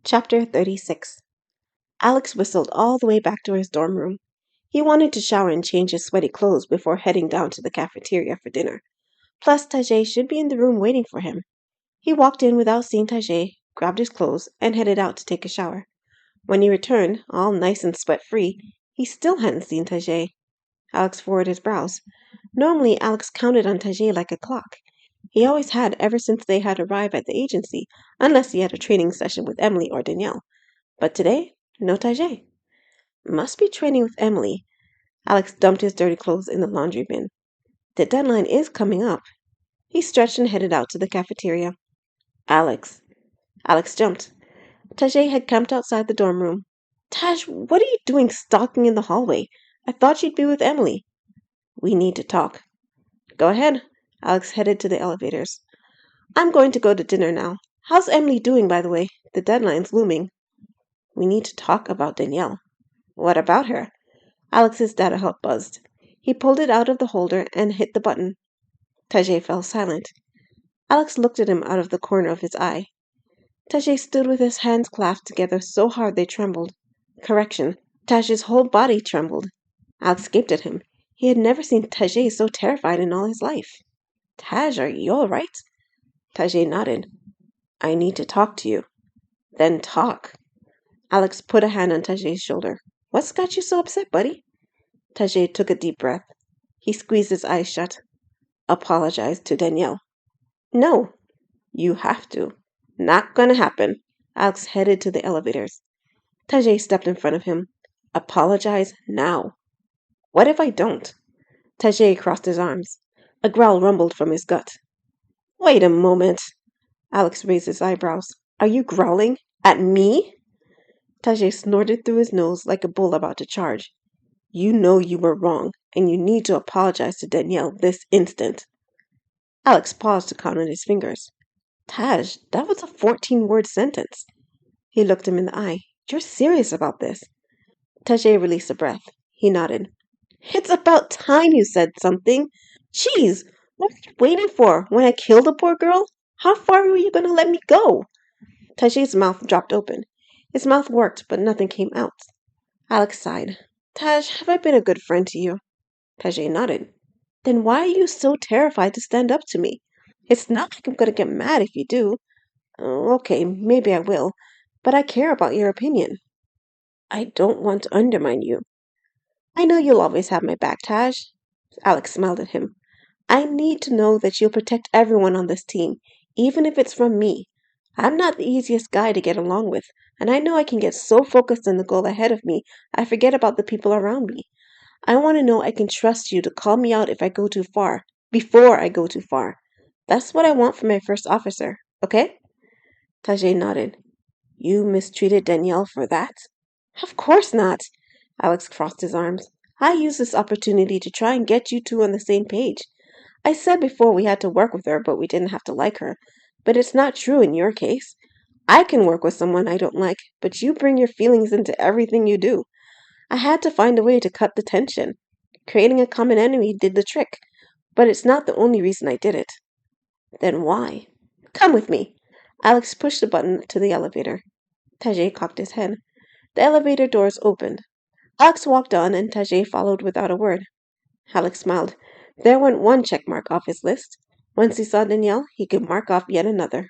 Chapter 36. Alex whistled all the way back to his dorm room. He wanted to shower and change his sweaty clothes before heading down to the cafeteria for dinner. Plus, Tajay should be in the room waiting for him. He walked in without seeing Tajay, grabbed his clothes, and headed out to take a shower. When he returned, all nice and sweat-free, he still hadn't seen Tajay. Alex furrowed his brows. Normally, Alex counted on Tajay like a clock. He always had ever since they had arrived at the agency, unless he had a training session with Emily or Danielle. But today, no Tajay. Must be training with Emily. Alex dumped his dirty clothes in the laundry bin. The deadline is coming up. He stretched and headed out to the cafeteria. Alex jumped. Tajay had camped outside the dorm room. Taj, what are you doing stalking in the hallway? I thought you'd be with Emily. We need to talk. Go ahead. Alex headed to the elevators. I'm going to go to dinner now. How's Emily doing, by the way? The deadline's looming. We need to talk about Danielle. What about her? Alex's data hub buzzed. He pulled it out of the holder and hit the button. Tajay fell silent. Alex looked at him out of the corner of his eye. Tajay stood with his hands clasped together so hard they trembled. Correction, Tajay's whole body trembled. Alex gaped at him. He had never seen Tajay so terrified in all his life. Taj, are you all right? Tajay nodded. I need to talk to you. Then talk. Alex put a hand on Tajay's shoulder. What's got you so upset, buddy? Tajay took a deep breath. He squeezed his eyes shut. Apologize to Danielle. No. You have to. Not gonna happen. Alex headed to the elevators. Tajay stepped in front of him. Apologize now. What if I don't? Tajay crossed his arms. A growl rumbled from his gut. Wait a moment. Alex raised his eyebrows. Are you growling? At me? Tajay snorted through his nose like a bull about to charge. You know you were wrong, and you need to apologize to Danielle this instant. Alex paused to count on his fingers. Taj, that was a 14-word sentence. He looked him in the eye. You're serious about this? Tajay released a breath. He nodded. It's about time you said something. Jeez, what were you waiting for? When I killed the poor girl? How far were you going to let me go? Tajay's mouth dropped open. His mouth worked, but nothing came out. Alex sighed. Taj, have I been a good friend to you? Tajay nodded. Then why are you so terrified to stand up to me? It's not like I'm going to get mad if you do. Okay, maybe I will, but I care about your opinion. I don't want to undermine you. I know you'll always have my back, Taj. Alex smiled at him. I need to know that you'll protect everyone on this team, even if it's from me. I'm not the easiest guy to get along with, and I know I can get so focused on the goal ahead of me, I forget about the people around me. I want to know I can trust you to call me out if I go too far, before I go too far. That's what I want from my first officer, okay? Tajay nodded. You mistreated Danielle for that? Of course not. Alex crossed his arms. I used this opportunity to try and get you two on the same page. I said before we had to work with her, but we didn't have to like her. But it's not true in your case. I can work with someone I don't like, but you bring your feelings into everything you do. I had to find a way to cut the tension. Creating a common enemy did the trick, but it's not the only reason I did it. Then why? Come with me. Alex pushed the button to the elevator. Tajay cocked his head. The elevator doors opened. Alex walked on, and Tajay followed without a word. Alex smiled. There went one check mark off his list. Once he saw Danielle, he could mark off yet another.